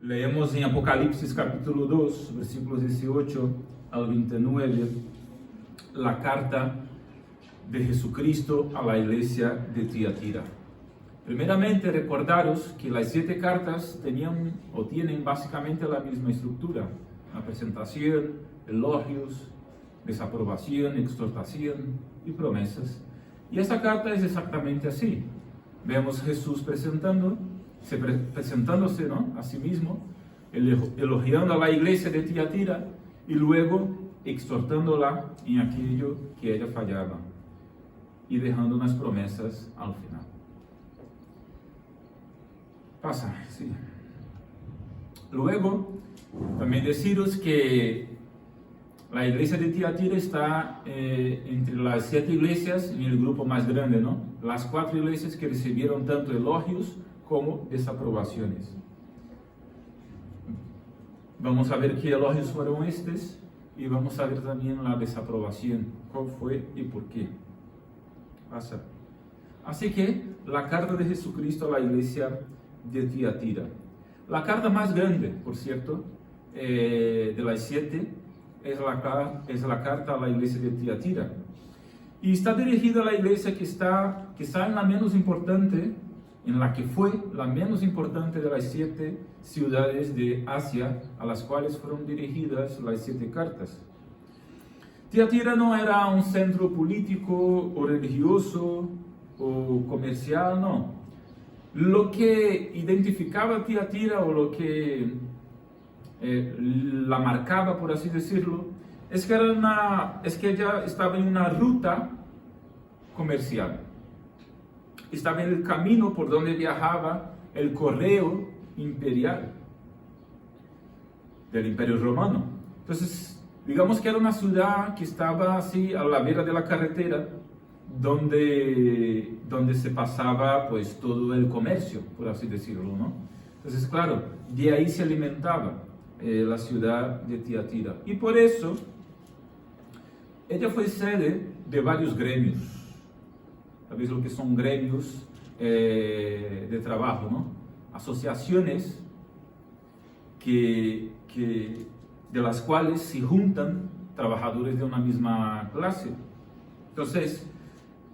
Leemos en Apocalipsis capítulo 2, versículos 18 al 29, la carta de Jesucristo a la iglesia de Tiatira. Primeramente, recordaros que las 7 cartas tenían o tienen básicamente la misma estructura: la presentación, elogios, desaprobación, exhortación y promesas. Y esta carta es exactamente así. Vemos Jesús presentándose, ¿no?, a sí mismo, elogiando a la iglesia de Tiatira y luego exhortándola en aquello que ella fallaba y dejando unas promesas al final. Pasa, sí. Luego, también deciros que la iglesia de Tiatira está entre las 7 iglesias en el grupo más grande, ¿no? Las 4 iglesias que recibieron tanto elogios como desaprobaciones. Vamos a ver qué elogios fueron estos y vamos a ver también la desaprobación, cuál fue y por qué. Pasa. Así que la carta de Jesucristo a la iglesia de Tiatira, la carta más grande, por cierto, de las 7, es la carta a la iglesia de Tiatira, y está dirigida a la iglesia que está en la menos importante, en la que fue la menos importante de las 7 ciudades de Asia a las cuales fueron dirigidas las 7 cartas. Tiatira no era un centro político o religioso o comercial, no. Lo que identificaba a Tiatira, o lo que la marcaba, por así decirlo, es que ella estaba en una ruta comercial. Estaba en el camino por donde viajaba el correo imperial del Imperio Romano. Entonces, digamos que era una ciudad que estaba así a la vera de la carretera, donde se pasaba pues todo el comercio, por así decirlo, ¿no? Entonces, claro, de ahí se alimentaba la ciudad de Tiatira, y por eso ella fue sede de varios gremios. ¿Sabéis lo que son gremios de trabajo, no? Asociaciones de las cuales se juntan trabajadores de una misma clase. Entonces,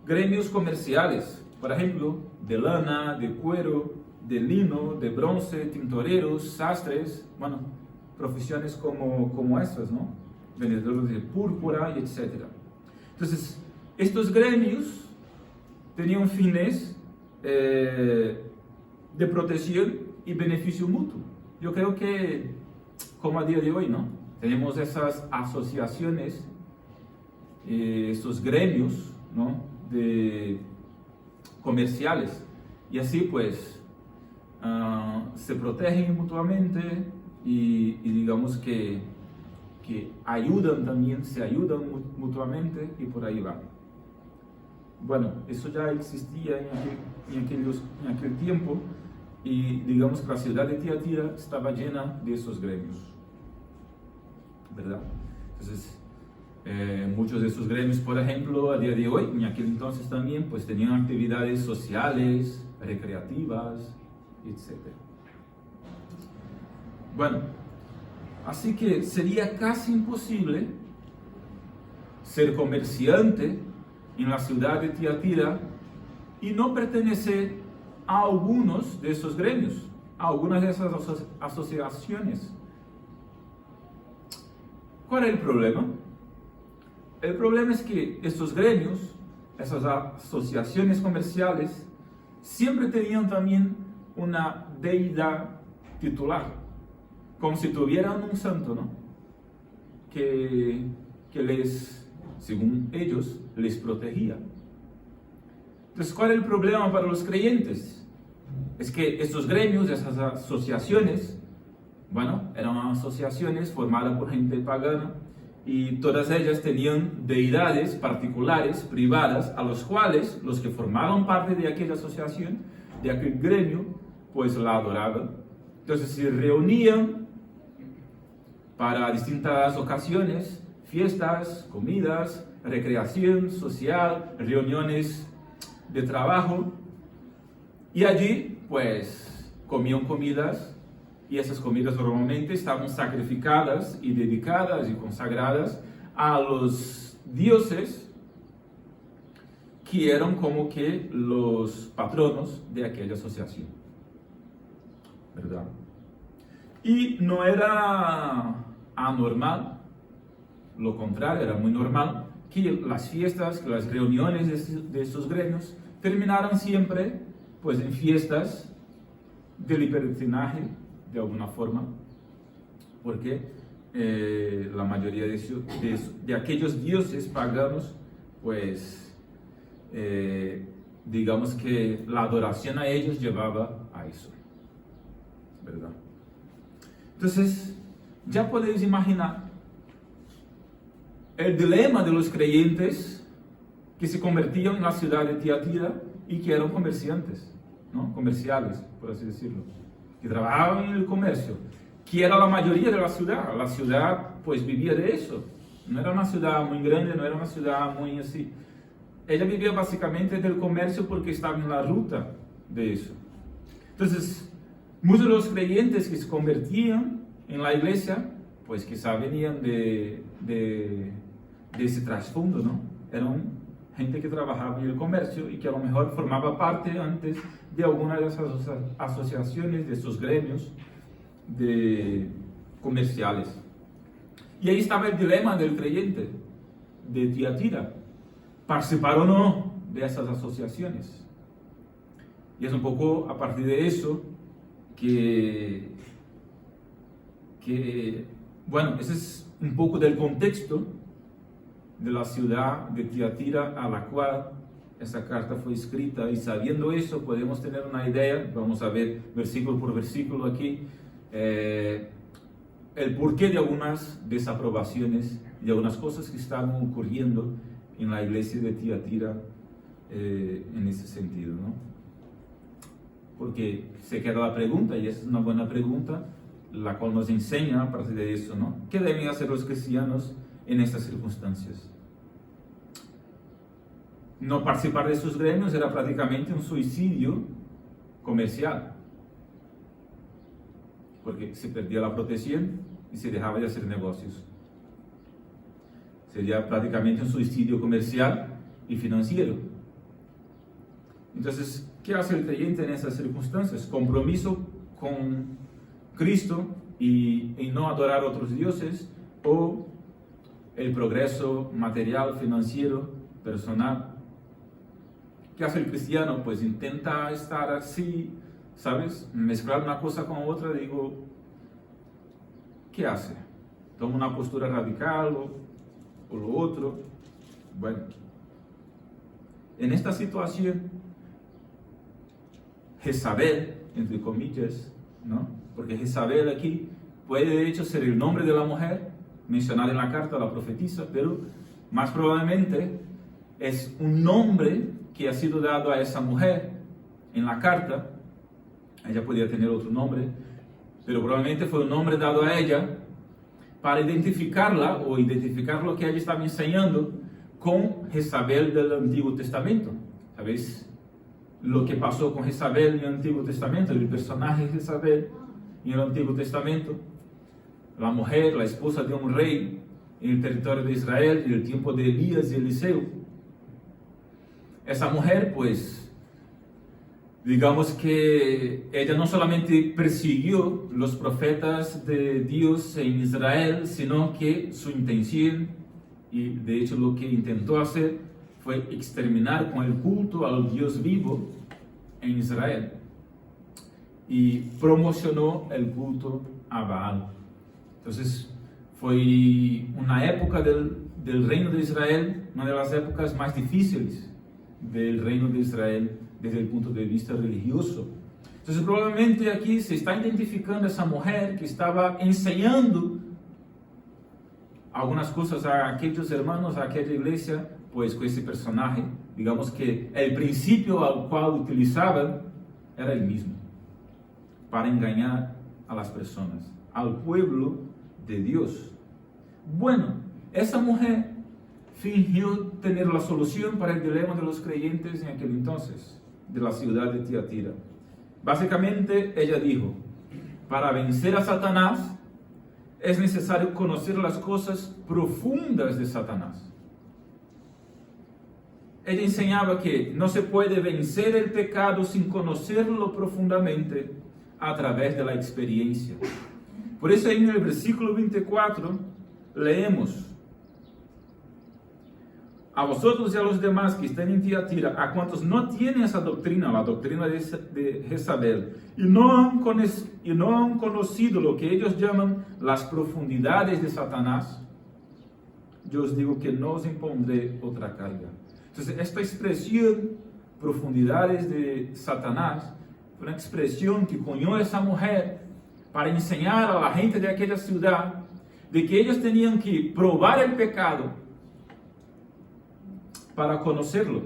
gremios comerciales, por ejemplo, de lana, de cuero, de lino, de bronce, tintoreros, sastres, bueno, profesiones como estas, ¿no? Vendedores de púrpura y etc. Entonces, estos gremios tenían fines de protección y beneficio mutuo. Yo creo que, como a día de hoy, ¿no?, tenemos esas asociaciones, estos gremios, ¿no?, de comerciales, y así pues se protegen mutuamente y digamos que ayudan también, se ayudan mutuamente, y por ahí va. Bueno, eso ya existía en aquel tiempo, y digamos que la ciudad de Tiatira estaba llena de esos gremios, ¿verdad? Entonces, muchos de esos gremios, por ejemplo, a día de hoy, en aquel entonces también, pues tenían actividades sociales, recreativas, etc. Bueno, así que sería casi imposible ser comerciante en la ciudad de Tiatira y no pertenecer a algunos de esos gremios, a algunas de esas asociaciones. ¿Cuál es el problema? El problema es que estos gremios, esas asociaciones comerciales, siempre tenían también una deidad titular, como si tuvieran un santo, ¿no?, que les, según ellos, les protegía. Entonces, ¿cuál es el problema para los creyentes? Es que estos gremios, esas asociaciones, bueno, eran asociaciones formadas por gente pagana, y todas ellas tenían deidades particulares, privadas, a los cuales los que formaban parte de aquella asociación, de aquel gremio, pues la adoraban. Entonces se reunían para distintas ocasiones, fiestas, comidas, recreación social, reuniones de trabajo, y allí pues comían comidas y esas comidas normalmente estaban sacrificadas y dedicadas y consagradas a los dioses que eran como que los patronos de aquella asociación, ¿verdad? Y no era anormal, lo contrario, era muy normal que las fiestas, que las reuniones de estos gremios terminaran siempre pues en fiestas de libertinaje de alguna forma, porque la mayoría de aquellos dioses paganos pues digamos que la adoración a ellos llevaba a eso, ¿verdad? Entonces ya podéis imaginar el dilema de los creyentes que se convertían en la ciudad de Tiatira y que eran comerciantes, ¿no? Comerciales, por así decirlo, que trabajaban en el comercio, que era la mayoría de la ciudad. La ciudad pues vivía de eso. No era una ciudad muy grande, no era una ciudad muy así. Ella vivía básicamente del comercio porque estaba en la ruta de eso. Entonces, muchos de los creyentes que se convertían en la iglesia, pues quizá venían de ese trasfondo, ¿no? Eran gente que trabajaba en el comercio y que a lo mejor formaba parte antes de alguna de esas asociaciones, de esos gremios comerciales. Y ahí estaba el dilema del creyente de Tiatira, participar o no de esas asociaciones. Y es un poco a partir de eso bueno, ese es un poco del contexto de la ciudad de Tiatira a la cual esa carta fue escrita, y sabiendo eso podemos tener una idea. Vamos a ver versículo por versículo aquí el porqué de algunas desaprobaciones y de algunas cosas que estaban ocurriendo en la iglesia de Tiatira en ese sentido, ¿no? Porque se queda la pregunta, y es una buena pregunta, la cual nos enseña a partir de eso, ¿no? ¿Qué deben hacer los cristianos en estas circunstancias? No participar de sus gremios era prácticamente un suicidio comercial, porque se perdía la protección y se dejaba de hacer negocios. Sería prácticamente un suicidio comercial y financiero. Entonces, ¿qué hace el creyente en esas circunstancias? Compromiso con Cristo y no adorar a otros dioses, o el progreso material, financiero, personal. ¿Qué hace el cristiano? Pues intenta estar así, ¿sabes? Mezclar una cosa con otra. Digo, ¿qué hace? ¿Toma una postura radical o lo otro? Bueno, en esta situación, Jezabel, entre comillas, ¿no? Porque Jezabel aquí puede de hecho ser el nombre de la mujer mencionada en la carta, la profetisa, pero más probablemente es un nombre que ha sido dado a esa mujer en la carta. Ella podía tener otro nombre, pero probablemente fue un nombre dado a ella para identificarla o identificar lo que ella estaba enseñando con Jezabel del Antiguo Testamento. ¿Sabéis lo que pasó con Jezabel en el Antiguo Testamento? El personaje Jezabel en el Antiguo Testamento, la mujer, la esposa de un rey en el territorio de Israel en el tiempo de Elías y Eliseo. Esa mujer, pues, digamos que ella no solamente persiguió los profetas de Dios en Israel, sino que su intención, y de hecho lo que intentó hacer, fue exterminar con el culto al Dios vivo en Israel, y promocionó el culto a Baal. Entonces fue una época del reino de Israel, una de las épocas más difíciles del reino de Israel desde el punto de vista religioso. Entonces probablemente aquí se está identificando esa mujer que estaba enseñando algunas cosas a aquellos hermanos, a aquella iglesia, pues con ese personaje. Digamos que el principio al cual utilizaban era el mismo, para engañar a las personas, al pueblo de Dios. Bueno, esa mujer fingió tener la solución para el dilema de los creyentes en aquel entonces, de la ciudad de Tiatira. Básicamente ella dijo: para vencer a Satanás, es necesario conocer las cosas profundas de Satanás. Ella enseñaba que no se puede vencer el pecado sin conocerlo profundamente a través de la experiencia. Por eso en el versículo 24 leemos: a vosotros y a los demás que están en Tiatira, a cuantos no tienen esa doctrina, la doctrina de Jezabel, y no han conocido lo que ellos llaman las profundidades de Satanás, yo os digo que no os impondré otra carga. Entonces, esta expresión, profundidades de Satanás, fue una expresión que cunhó esa mujer para enseñar a la gente de aquella ciudad de que ellos tenían que probar el pecado para conocerlo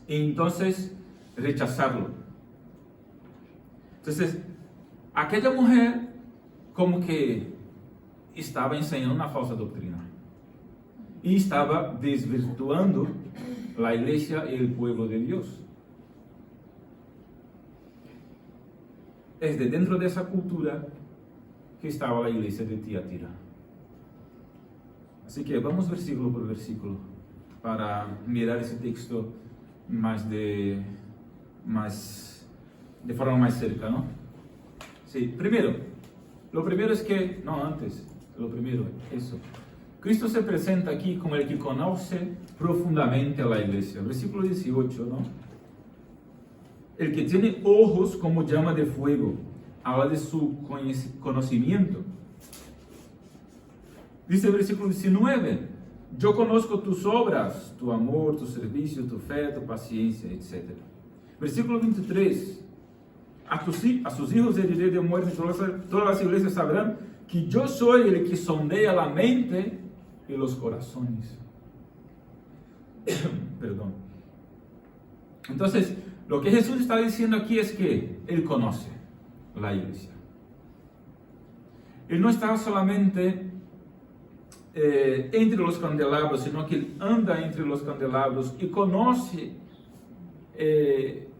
y entonces rechazarlo. Entonces, aquella mujer como que estaba enseñando una falsa doctrina y estaba desvirtuando la iglesia y el pueblo de Dios. Es de dentro de esa cultura que estaba la iglesia de Tiatira. Así que vamos versículo por versículo para mirar ese texto de forma más cerca, ¿no? Sí, lo primero es que, Cristo se presenta aquí como el que conoce profundamente a la iglesia. Versículo 18, ¿no? El que tiene ojos como llama de fuego, habla de su conocimiento. Dice el versículo 19, yo conozco tus obras, tu amor, tu servicio, tu fe, tu paciencia, etc. Versículo 23, a sus hijos heriré de muerte, todas las iglesias sabrán que yo soy el que sondea la mente y los corazones. Perdón. Entonces, lo que Jesús está diciendo aquí es que Él conoce la iglesia. Él no está solamente entre los candelabros, sino que Él anda entre los candelabros y conoce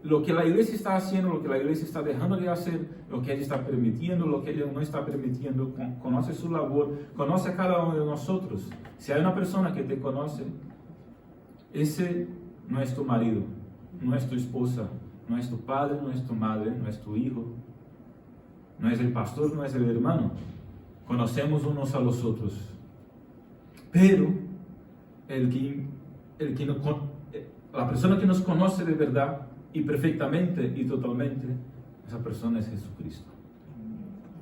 lo que la iglesia está haciendo, lo que la iglesia está dejando de hacer, lo que ella está permitiendo, lo que ella no está permitiendo. Conoce su labor, conoce a cada uno de nosotros. Si hay una persona que te conoce, ese no es tu marido, no es tu esposa, no es tu padre, no es tu madre, no es tu hijo, no es el pastor, no es el hermano. Conocemos unos a los otros. Pero la persona que nos conoce de verdad y perfectamente y totalmente, esa persona es Jesucristo.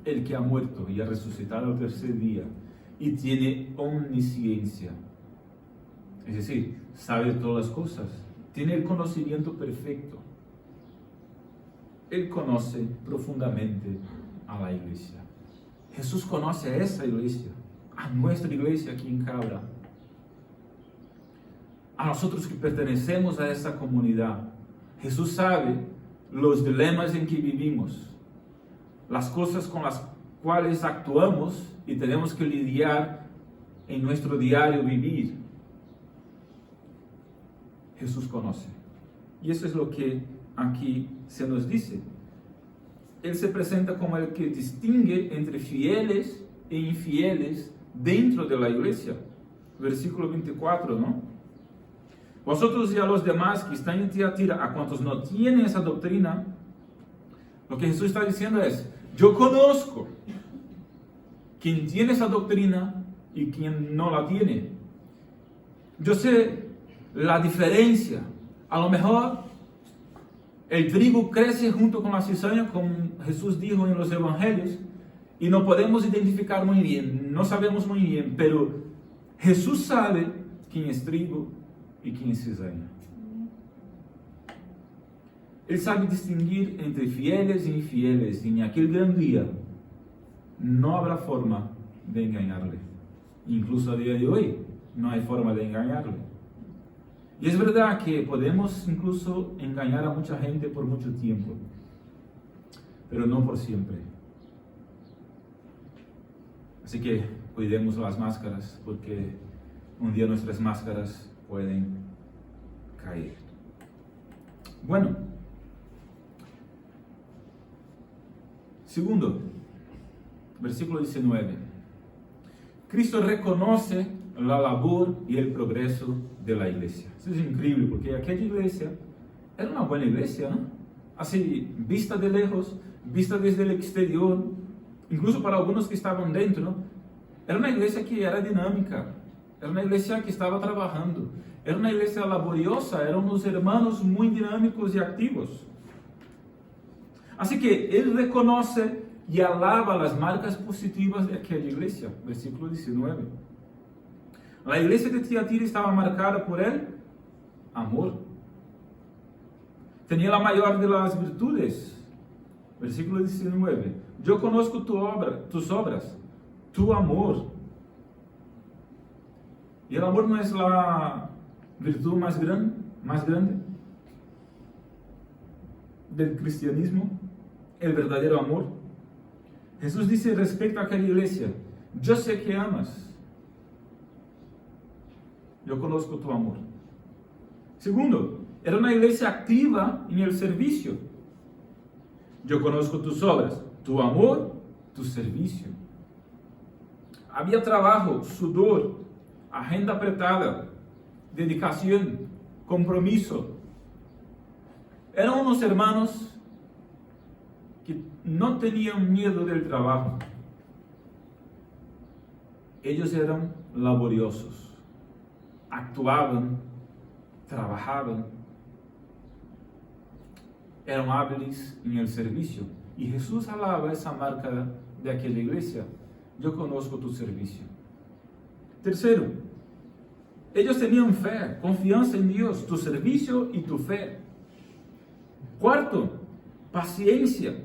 El que ha muerto y ha resucitado al tercer día y tiene omnisciencia. Es decir, sabe todas las cosas. Tiene el conocimiento perfecto. Él conoce profundamente a la iglesia. Jesús conoce a esa iglesia, a nuestra iglesia aquí en Cabra, a nosotros que pertenecemos a esa comunidad. Jesús sabe los dilemas en que vivimos, las cosas con las cuales actuamos y tenemos que lidiar en nuestro diario vivir. Jesús conoce. Y eso es lo que aquí se nos dice. Él se presenta como el que distingue entre fieles e infieles dentro de la iglesia. Versículo 24, ¿no? Vosotros y a los demás que están en Tiatira, a cuantos no tienen esa doctrina, lo que Jesús está diciendo es, yo conozco quien tiene esa doctrina y quien no la tiene. Yo sé la diferencia. A lo mejor el trigo crece junto con la cizaña, como Jesús dijo en los evangelios, y no podemos identificar muy bien, no sabemos muy bien, pero Jesús sabe quién es trigo y quién es cizaña. Él sabe distinguir entre fieles e infieles, y en aquel gran día no habrá forma de engañarle. Incluso a día de hoy no hay forma de engañarle. Y es verdad que podemos incluso engañar a mucha gente por mucho tiempo, pero no por siempre. Así que cuidemos las máscaras, porque un día nuestras máscaras pueden caer. Bueno, Segundo, versículo 19. Cristo reconoce la labor y el progreso de la iglesia. Eso es increíble, porque aquella iglesia era una buena iglesia, ¿no? Así, vista de lejos, vista desde el exterior, incluso para algunos que estaban dentro, ¿no? Era una iglesia que era dinámica, era una iglesia que estaba trabajando, era una iglesia laboriosa, eran unos hermanos muy dinámicos y activos. Así que él reconoce y alaba las marcas positivas de aquella iglesia. Versículo 19. La iglesia de Tiatira estaba marcada por el amor. Tenía la mayor de las virtudes. Versículo 19. Yo conozco tus obras, tu amor. Y el amor no es la virtud más grande del cristianismo, el verdadero amor. Jesús dice respecto a aquella iglesia: yo sé que amas. Yo conozco tu amor. Segundo, era una iglesia activa en el servicio. Yo conozco tus obras, tu amor, tu servicio. Había trabajo, sudor, agenda apretada, dedicación, compromiso. Eran unos hermanos que no tenían miedo del trabajo. Ellos eran laboriosos, actuaban, trabajaban, eran hábiles en el servicio. Y Jesús alaba esa marca de aquella iglesia: yo conozco tu servicio. Tercero, ellos tenían fe, confianza en Dios, tu servicio y tu fe. Cuarto, paciencia.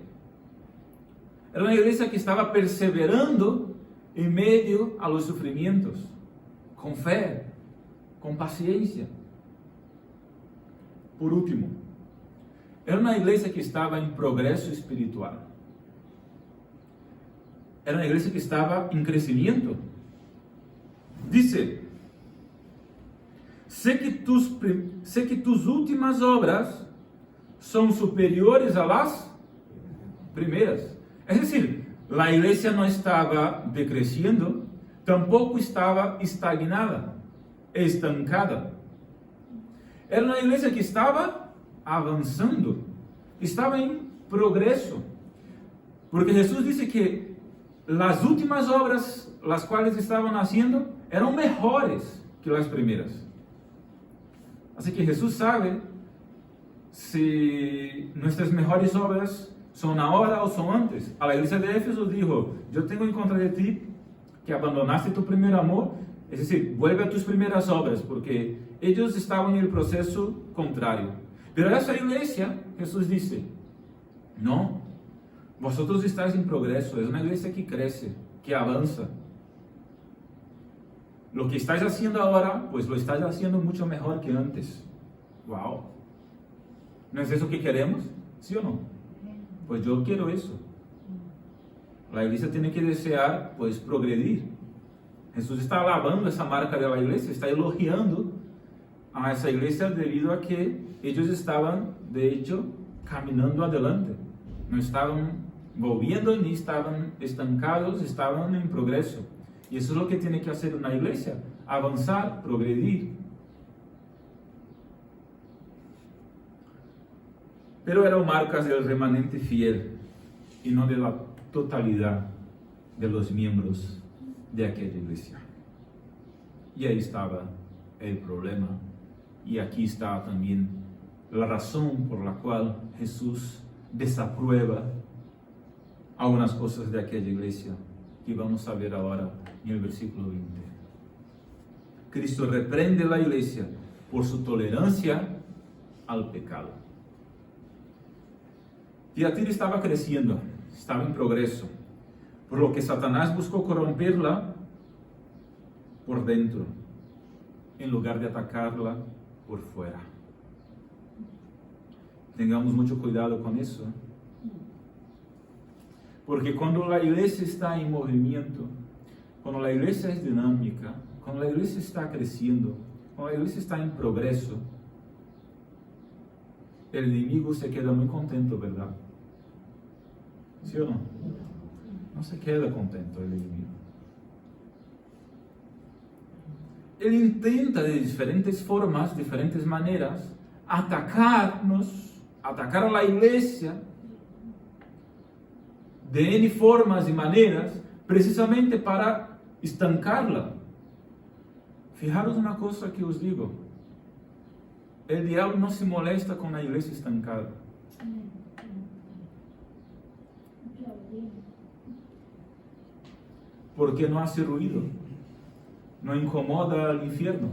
Era una iglesia que estaba perseverando en medio a los sufrimientos, con fe, con paciencia. Por último, era una iglesia que estaba en progreso espiritual. Era una iglesia que estaba en crecimiento. Dice: sé que tus últimas obras son superiores a las primeras. Es decir, la iglesia no estaba decreciendo, tampoco estaba estagnada, estancada. Era una iglesia que estaba avanzando, estaba en progreso. Porque Jesús dice que las últimas obras, las cuales estaban haciendo, eran mejores que las primeras. Así que Jesús sabe si nuestras mejores obras son ahora o son antes. A la iglesia de Éfeso dijo: yo tengo en contra de ti que abandonaste tu primer amor. Es decir, vuelve a tus primeras obras, porque ellos estaban en el proceso contrario. Pero a esa iglesia Jesús dice: no, vosotros estáis en progreso. Es una iglesia que crece, que avanza. Lo que estáis haciendo ahora, pues lo estáis haciendo mucho mejor que antes. Wow. ¿No es eso que queremos? ¿Sí o no? Pues yo quiero eso. La iglesia tiene que desear, pues, progredir. Jesús está alabando esa marca de la iglesia, está elogiando a esa iglesia debido a que ellos estaban, de hecho, caminando adelante. No estaban volviendo ni estaban estancados, estaban en progreso. Y eso es lo que tiene que hacer una iglesia: avanzar, progredir. Pero eran marcas del remanente fiel y no de la totalidad de los miembros de aquella iglesia. Y ahí estaba el problema. Y aquí está también la razón por la cual Jesús desaprueba algunas cosas de aquella iglesia, que vamos a ver ahora en el versículo 20. Cristo reprende a la iglesia por su tolerancia al pecado. Tiatira estaba creciendo, estaba en progreso, por lo que Satanás buscó corromperla por dentro, en lugar de atacarla por fuera. Tengamos mucho cuidado con eso, porque cuando la iglesia está en movimiento, cuando la iglesia es dinámica, cuando la iglesia está creciendo, cuando la iglesia está en progreso, el enemigo se queda muy contento, ¿verdad? ¿Sí o no? No se queda contento el enemigo. Él intenta de diferentes formas, diferentes maneras, atacarnos, atacar a la iglesia de N formas y maneras, precisamente para estancarla. Fijaros una cosa que os digo. El diablo no se molesta con la iglesia estancada. Porque no hace ruido, no incomoda al infierno.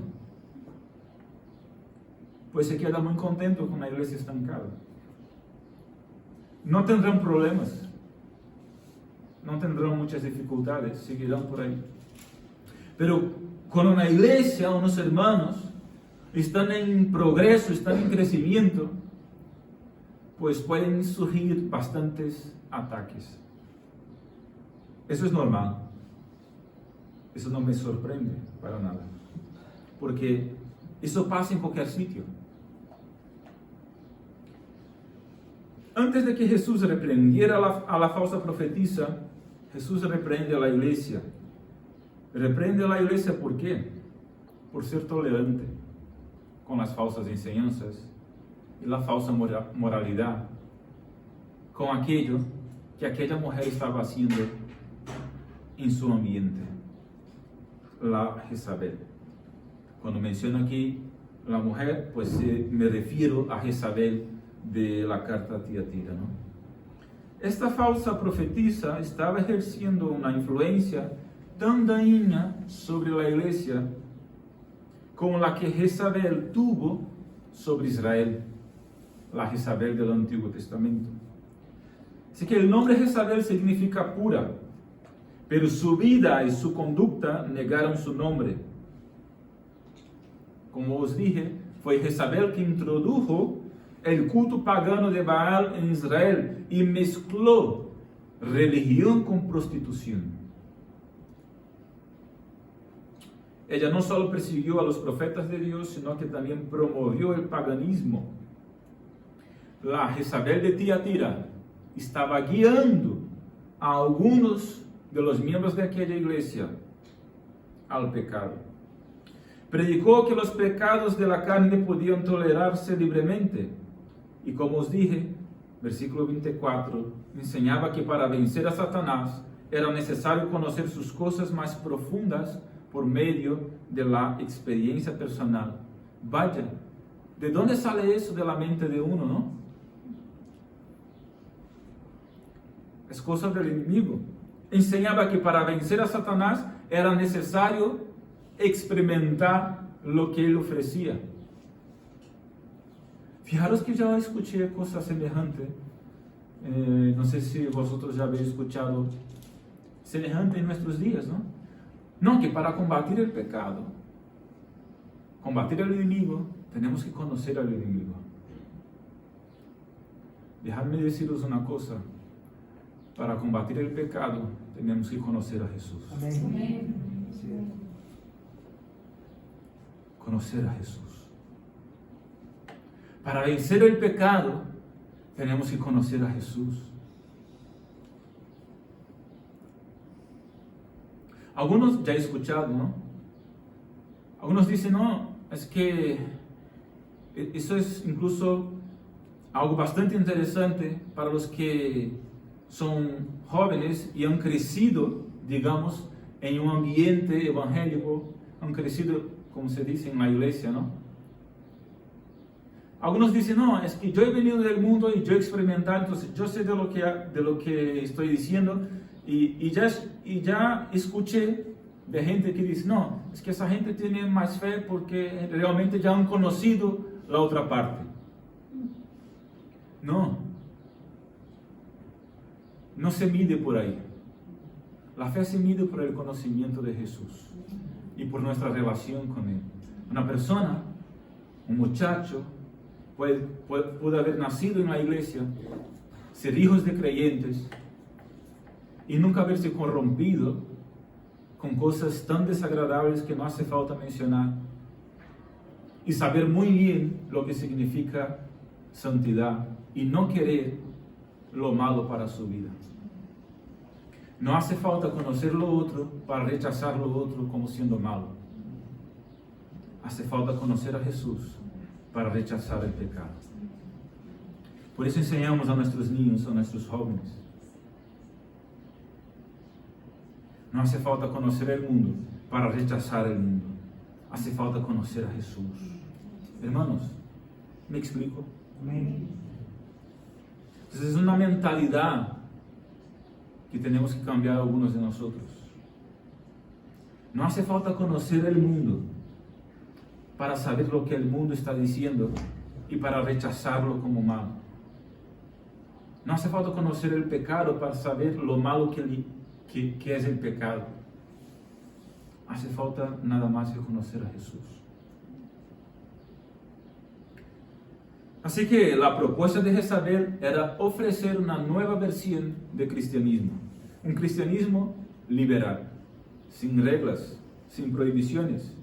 Pues se queda muy contento con la iglesia estancada. No tendrán problemas, no tendrán muchas dificultades, seguirán por ahí. Pero cuando una iglesia, unos hermanos, están en progreso, están en crecimiento, pues pueden surgir bastantes ataques. Eso es normal. Eso no me sorprende para nada. Porque eso pasa en cualquier sitio. Antes de que Jesús reprendiera a la falsa profetisa, Jesús reprende a la iglesia. Reprende a la iglesia ¿por qué? Por ser tolerante con las falsas enseñanzas y la falsa moralidad, con aquello que aquella mujer estaba haciendo en su ambiente, la Jezabel. Cuando menciono aquí la mujer, pues me refiero a Jezabel de la carta a Tiatira, ¿no? Esta falsa profetisa estaba ejerciendo una influencia tan dañina sobre la iglesia como la que Jezabel tuvo sobre Israel, la Jezabel del Antiguo Testamento. Así que el nombre Jezabel significa pura, pero su vida y su conducta negaron su nombre. Como os dije, fue Jezabel que introdujo el culto pagano de Baal en Israel y mezcló religión con prostitución. Ella no solo persiguió a los profetas de Dios, sino que también promovió el paganismo. La Jezabel de Tiatira estaba guiando a algunos de los miembros de aquella iglesia al pecado. Predicó que los pecados de la carne podían tolerarse libremente. Y como os dije, versículo 24, enseñaba que para vencer a Satanás era necesario conocer sus cosas más profundas por medio de la experiencia personal. Vaya, ¿de dónde sale eso de la mente de uno, no? Es cosa del enemigo. Enseñaba que para vencer a Satanás era necesario experimentar lo que él ofrecía. Fijaros que ya escuché cosas semejantes. No sé si vosotros ya habéis escuchado semejante en nuestros días, ¿no? No, que para combatir el pecado, combatir al enemigo, tenemos que conocer al enemigo. Dejadme deciros una cosa. Para combatir el pecado, tenemos que conocer a Jesús. Amén. Conocer a Jesús. Para vencer el pecado, tenemos que conocer a Jesús. Algunos ya he escuchado, ¿no? Algunos dicen, no, es que eso es incluso algo bastante interesante para los que son jóvenes y han crecido, digamos, en un ambiente evangélico, han crecido, como se dice, en la iglesia, ¿no? Algunos dicen, no, es que yo he venido del mundo y yo he experimentado, entonces yo sé de lo que estoy diciendo y ya escuché de gente que dice, no, es que esa gente tiene más fe porque realmente ya han conocido la otra parte. No se mide por ahí. La fe se mide por el conocimiento de Jesús y por nuestra relación con Él. Una persona, un muchacho, puede haber nacido en la iglesia, ser hijos de creyentes y nunca haberse corrompido con cosas tan desagradables que no hace falta mencionar y saber muy bien lo que significa santidad y no querer lo malo para su vida. No hace falta conocer lo otro para rechazar lo otro como siendo malo. Hace falta conocer a Jesús para rechazar el pecado. Por eso enseñamos a nuestros niños, a nuestros jóvenes. No hace falta conocer el mundo para rechazar el mundo. Hace falta conocer a Jesús. Hermanos, ¿me explico? Entonces es una mentalidad que tenemos que cambiar algunos de nosotros. No hace falta conocer el mundo para saber lo que el mundo está diciendo y para rechazarlo como malo. No hace falta conocer el pecado para saber lo malo que es el pecado. Hace falta nada más que conocer a Jesús. Así que la propuesta de Jezabel era ofrecer una nueva versión de cristianismo. Un cristianismo liberal, sin reglas, sin prohibiciones.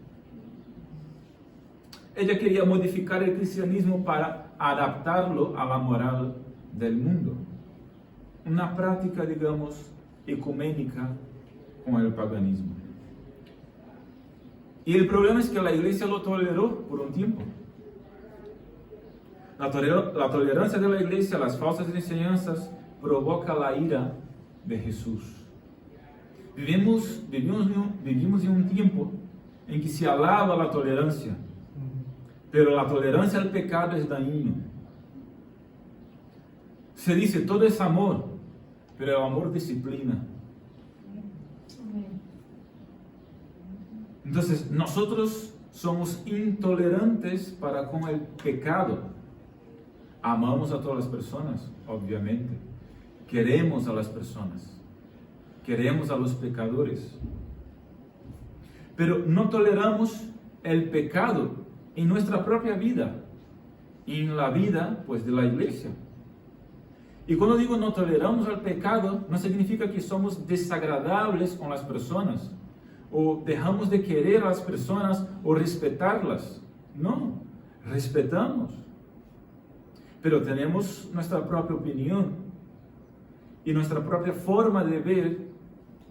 Ella quería modificar el cristianismo para adaptarlo a la moral del mundo. Una práctica, digamos, ecuménica con el paganismo. Y el problema es que la iglesia lo toleró por un tiempo. La tolerancia de la iglesia a las falsas enseñanzas provoca la ira de Jesús. Vivimos en un tiempo en que se alaba la tolerancia, pero la tolerancia al pecado es dañino. Se dice todo es amor, pero el amor disciplina. Entonces, nosotros somos intolerantes para con el pecado. Amamos a todas las personas, obviamente. Queremos a las personas. Queremos a los pecadores. Pero no toleramos el pecado en nuestra propia vida, en la vida, pues, de la iglesia. Y cuando digo no toleramos el pecado, no significa que somos desagradables con las personas, o dejamos de querer a las personas o respetarlas. No, respetamos. Pero tenemos nuestra propia opinión y nuestra propia forma de ver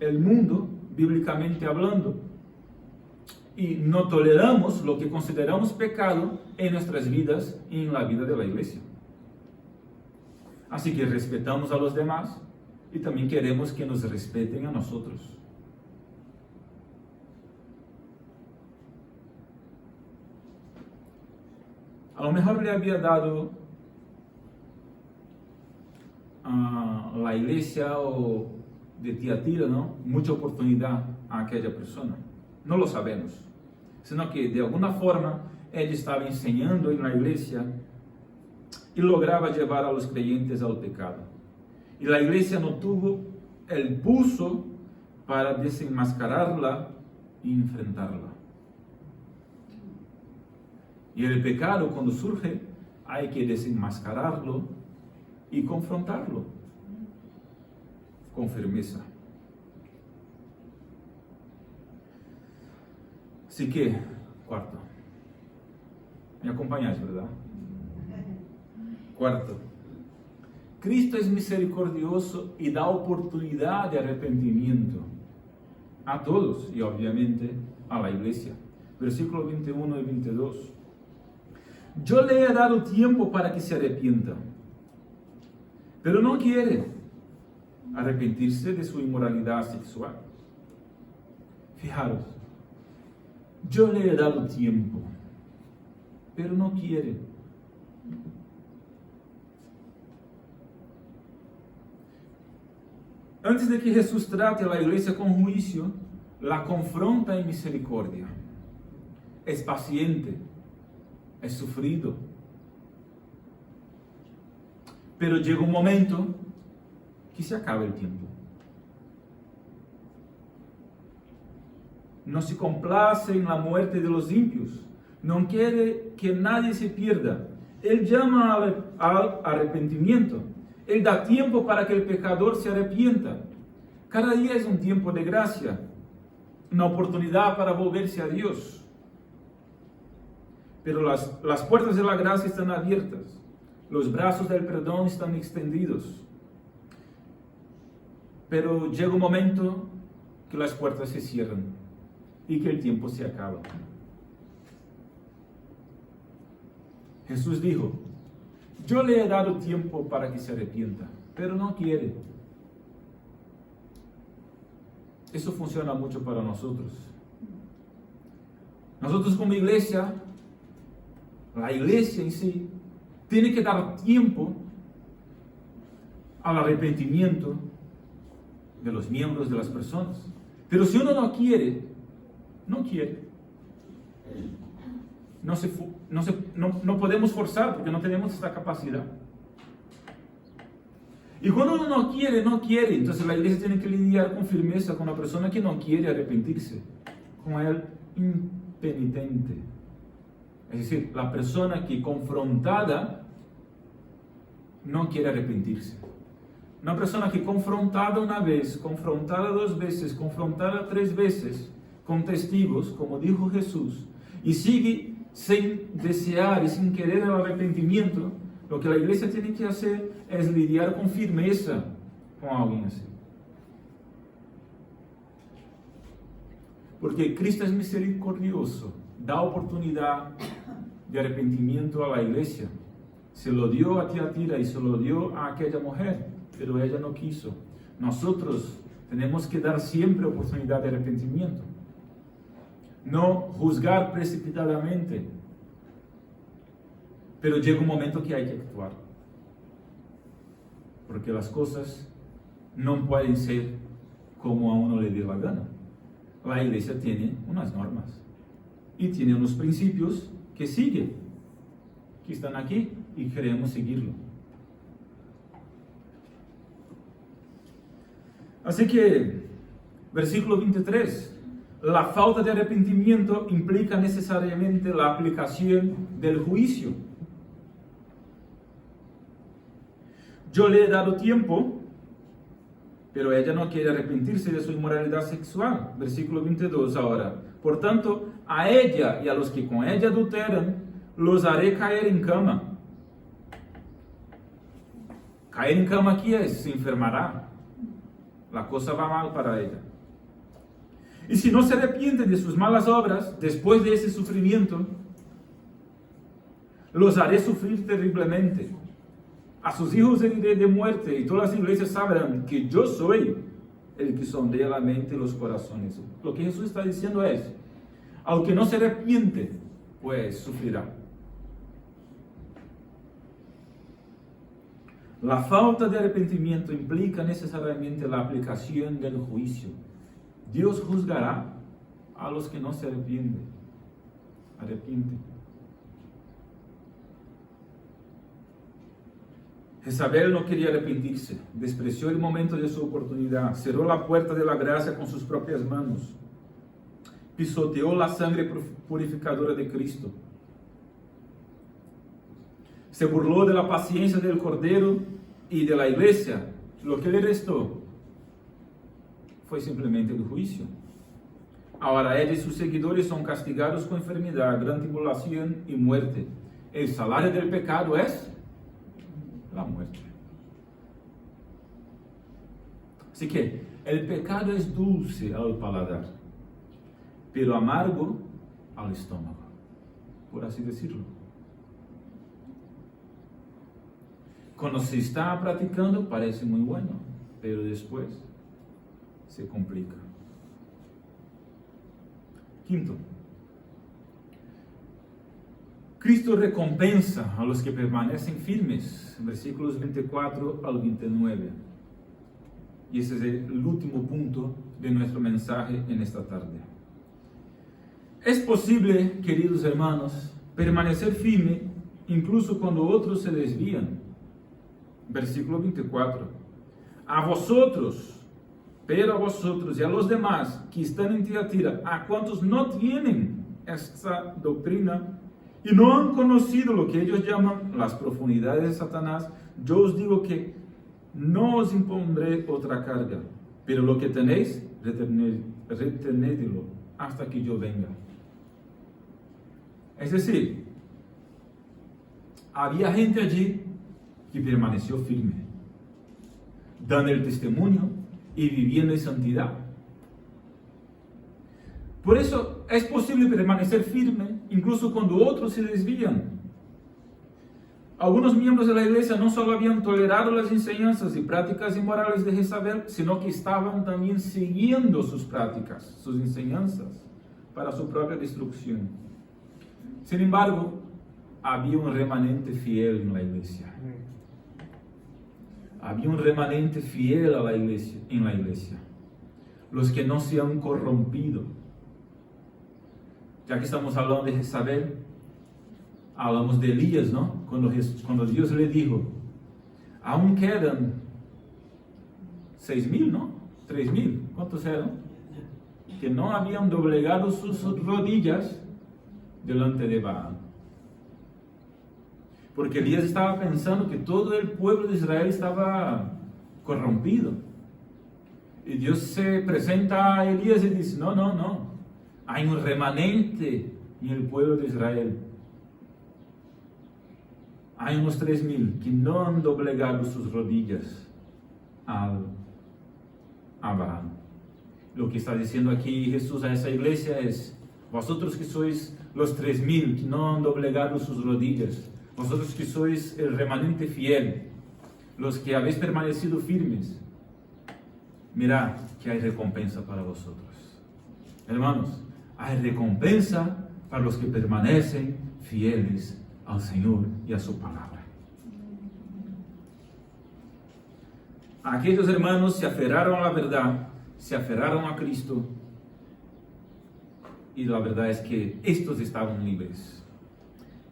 el mundo, bíblicamente hablando. Y no toleramos lo que consideramos pecado en nuestras vidas y en la vida de la iglesia. Así que respetamos a los demás y también queremos que nos respeten a nosotros. A lo mejor le había dado a la iglesia o de Tiatira, ¿no?, mucha oportunidad a aquella persona. No lo sabemos, sino que de alguna forma ella estaba enseñando en la iglesia y lograba llevar a los creyentes al pecado. Y la iglesia no tuvo el pulso para desenmascararla y enfrentarla. Y el pecado, cuando surge, hay que desenmascararlo y confrontarlo con firmeza. Así que, cuarto, me acompañáis, ¿verdad? Cuarto, Cristo es misericordioso y da oportunidad de arrepentimiento a todos y obviamente a la iglesia. Versículos 21 y 22. Yo le he dado tiempo para que se arrepienta, pero no quiere arrepentirse de su inmoralidad sexual. Fijaros, yo le he dado tiempo, pero no quiere. Antes de que Jesús trate a la iglesia con juicio, la confronta en misericordia. Es paciente, es sufrido. Pero llega un momento que se acaba el tiempo. No se complace en la muerte de los impios. No quiere que nadie se pierda. Él llama al arrepentimiento. Él da tiempo para que el pecador se arrepienta. Cada día es un tiempo de gracia, una oportunidad para volverse a Dios. Pero las puertas de la gracia están abiertas. Los brazos del perdón están extendidos. pero llega un momento que las puertas se cierran y que el tiempo se acaba. Jesús dijo, yo le he dado tiempo para que se arrepienta, pero no quiere. Eso funciona mucho para nosotros. Nosotros como iglesia, la iglesia en sí, tiene que dar tiempo al arrepentimiento de los miembros, de las personas. Pero si uno no quiere, no quiere. No podemos forzar porque no tenemos esta capacidad. Y cuando uno no quiere, no quiere. Entonces la iglesia tiene que lidiar con firmeza con la persona que no quiere arrepentirse, con el impenitente. Es decir, la persona que confrontada no quiere arrepentirse. Una persona que confrontada una vez, confrontada dos veces, confrontada tres veces con testigos, como dijo Jesús, y sigue sin desear y sin querer el arrepentimiento, lo que la iglesia tiene que hacer es lidiar con firmeza con alguien así. Porque Cristo es misericordioso, da oportunidad de arrepentimiento a la iglesia. Se lo dio a Tiatira y se lo dio a aquella mujer, pero ella no quiso. Nosotros tenemos que dar siempre oportunidad de arrepentimiento. No juzgar precipitadamente. Pero llega un momento que hay que actuar. Porque las cosas no pueden ser como a uno le dé la gana. La iglesia tiene unas normas y tiene unos principios que sigue, que están aquí y queremos seguirlo. Así que, versículo 23, la falta de arrepentimiento implica necesariamente la aplicación del juicio. Yo le he dado tiempo, pero ella no quiere arrepentirse de su inmoralidad sexual. Versículo 22 ahora. Por tanto, a ella y a los que con ella adulteran, los haré caer en cama. Caer en cama aquí es, se enfermará. La cosa va mal para ella. Y si no se arrepiente de sus malas obras, después de ese sufrimiento, los haré sufrir terriblemente. A sus hijos heriré de muerte, y todas las iglesias sabrán que yo soy el que sondea la mente y los corazones. Lo que Jesús está diciendo es, al que no se arrepiente, pues sufrirá. La falta de arrepentimiento implica necesariamente la aplicación del juicio. Dios juzgará a los que no se arrepienten. Jezabel no quería arrepentirse, despreció el momento de su oportunidad, cerró la puerta de la gracia con sus propias manos, pisoteó la sangre purificadora de Cristo, se burló de la paciencia del Cordero y de la iglesia. Lo que le restó fue simplemente el juicio. Ahora ella y sus seguidores son castigados con enfermedad, gran tribulación y muerte. El salario del pecado es la muerte. Así que el pecado es dulce al paladar, pero amargo al estómago, por así decirlo. Cuando se está practicando parece muy bueno, pero después se complica. Quinto, Cristo recompensa a los que permanecen firmes, versículos 24 al 29. Y ese es el último punto de nuestro mensaje en esta tarde. Es posible, queridos hermanos, permanecer firme incluso cuando otros se desvían. Versículo 24. A vosotros, pero a vosotros y a los demás que están en Tiatira, a cuantos no tienen esta doctrina y no han conocido lo que ellos llaman las profundidades de Satanás, yo os digo que no os impondré otra carga, pero lo que tenéis, retenedlo hasta que yo venga. Es decir, había gente allí que permaneció firme, dando el testimonio y viviendo en santidad. Por eso es posible permanecer firme incluso cuando otros se desvían. Algunos miembros de la iglesia no solo habían tolerado las enseñanzas y prácticas inmorales de Jezabel, sino que estaban también siguiendo sus prácticas, sus enseñanzas, para su propia destrucción. Sin embargo, había un remanente fiel en la iglesia. Había un remanente fiel a la iglesia, en la iglesia. Los que no se han corrompido. Ya que estamos hablando de Jezabel, hablamos de Elías, ¿no? Cuando Dios le dijo, aún quedan 6,000, ¿no? 3,000, ¿cuántos eran? Que no habían doblegado sus rodillas delante de Baal. Porque Elías estaba pensando que todo el pueblo de Israel estaba corrompido. Y Dios se presenta a Elías y dice, no. Hay un remanente en el pueblo de Israel. Hay unos 3,000 que no han doblegado sus rodillas a Baal. Lo que está diciendo aquí Jesús a esa iglesia es, vosotros que sois los 3,000 que no han doblegado sus rodillas, vosotros que sois el remanente fiel, los que habéis permanecido firmes, mirad que hay recompensa para vosotros. Hermanos, hay recompensa para los que permanecen fieles al Señor y a su palabra. Aquellos hermanos se aferraron a la verdad, se aferraron a Cristo, y la verdad es que estos estaban libres.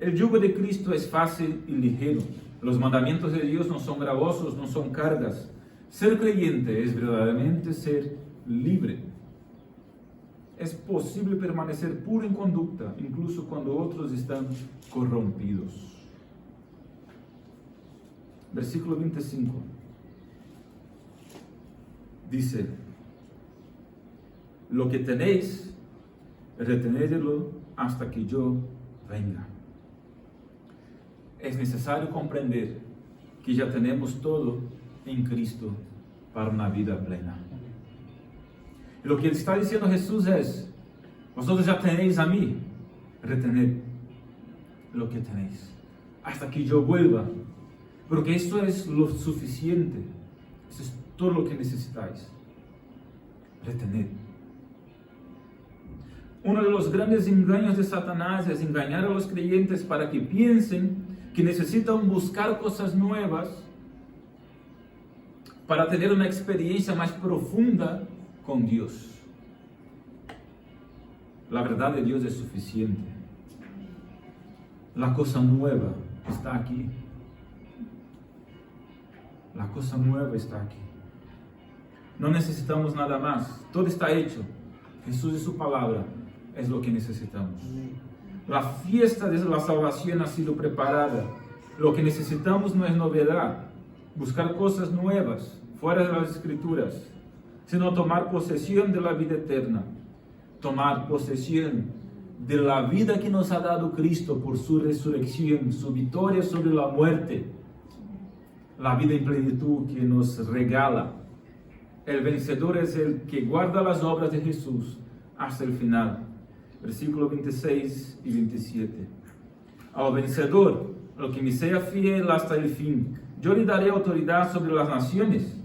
El yugo de Cristo es fácil y ligero. Los mandamientos de Dios no son gravosos, no son cargas. Ser creyente es verdaderamente ser libre. Es posible permanecer puro en conducta, incluso cuando otros están corrompidos. Versículo 25. Dice, lo que tenéis, retenedlo hasta que yo venga. Es necesario comprender que ya tenemos todo en Cristo para una vida plena. Lo que está diciendo Jesús es, vosotros ya tenéis a mí, retened lo que tenéis, hasta que yo vuelva, porque esto es lo suficiente, eso es todo lo que necesitáis, retened. Uno de los grandes engaños de Satanás es engañar a los creyentes para que piensen que necesitan buscar cosas nuevas para tener una experiencia más profunda con Dios. La verdad de Dios es suficiente. La cosa nueva está aquí. La cosa nueva está aquí. No necesitamos nada más. Todo está hecho. Jesús y su palabra es lo que necesitamos. La fiesta de la salvación ha sido preparada. Lo que necesitamos no es novedad. Buscar cosas nuevas fuera de las Escrituras, sino tomar posesión de la vida eterna, tomar posesión de la vida que nos ha dado Cristo por su resurrección, su victoria sobre la muerte, la vida en plenitud que nos regala. El vencedor es el que guarda las obras de Jesús hasta el final. Versículos 26 y 27. Al vencedor, al que me sea fiel hasta el fin, yo le daré autoridad sobre las naciones,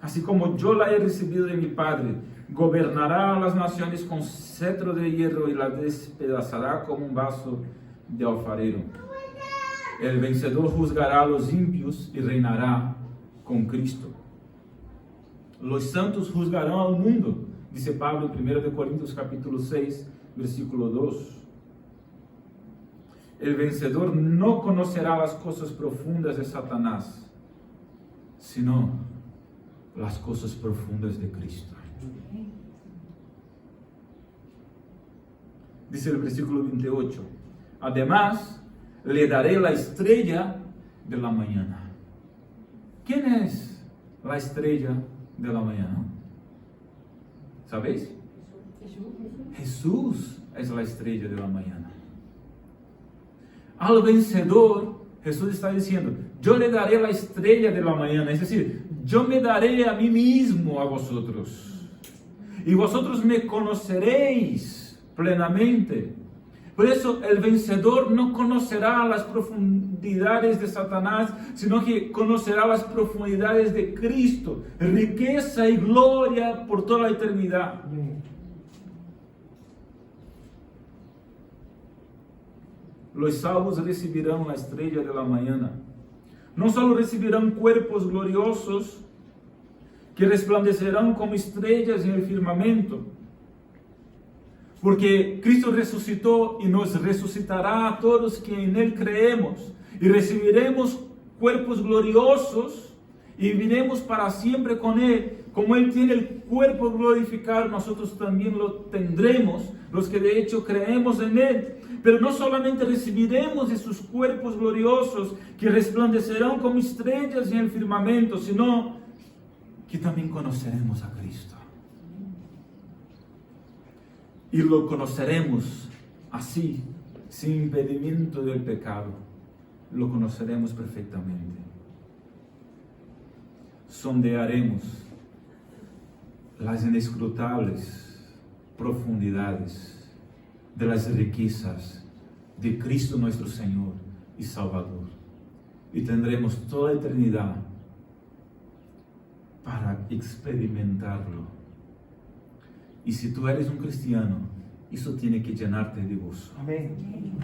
así como yo la he recibido de mi Padre. Gobernará a las naciones con cetro de hierro y las despedazará como un vaso de alfarero. El vencedor juzgará a los impios y reinará con Cristo. Los santos juzgarán al mundo, dice Pablo en 1 Corintios capítulo 6, versículo 2. El vencedor no conocerá las cosas profundas de Satanás, sino las cosas profundas de Cristo. Dice el versículo 28. Además, le daré la estrella de la mañana. ¿Quién es la estrella de la mañana? ¿Sabéis? Jesús es la estrella de la mañana. Al vencedor, Jesús está diciendo, yo le daré la estrella de la mañana, es decir, yo me daré a mí mismo a vosotros, y vosotros me conoceréis plenamente. Por eso el vencedor no conocerá las profundidades de Satanás, sino que conocerá las profundidades de Cristo, riqueza y gloria por toda la eternidad. Los salvos recibirán la estrella de la mañana. No solo recibirán cuerpos gloriosos que resplandecerán como estrellas en el firmamento, porque Cristo resucitó y nos resucitará a todos que en Él creemos, y recibiremos cuerpos gloriosos y viviremos para siempre con Él. Como Él tiene el cuerpo glorificado, nosotros también lo tendremos, los que de hecho creemos en Él. Pero no solamente recibiremos esos cuerpos gloriosos que resplandecerán como estrellas en el firmamento, sino que también conoceremos a Cristo. Y lo conoceremos así, sin impedimento del pecado. Lo conoceremos perfectamente. Sondearemos las inescrutables profundidades de las riquezas de Cristo nuestro Señor y Salvador. Y tendremos toda la eternidad para experimentarlo. Y si tú eres un cristiano, eso tiene que llenarte de gozo. Amén.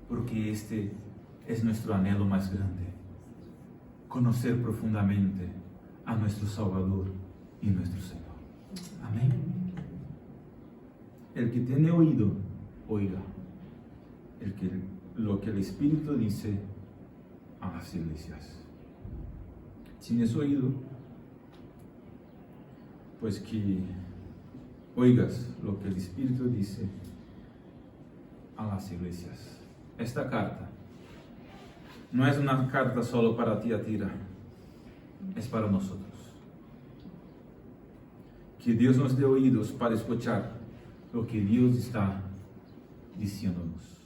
Porque este es nuestro anhelo más grande. Conocer profundamente a nuestro Salvador y nuestro Señor. Amén. El que tiene oído, oiga. Lo que el Espíritu dice a las iglesias. ¿Tienes oído? Pues que oigas lo que el Espíritu dice a las iglesias. Esta carta no es una carta solo para Tiatira, es para nosotros. Que Dios nos dé oídos para escuchar lo que Dios está diciéndonos.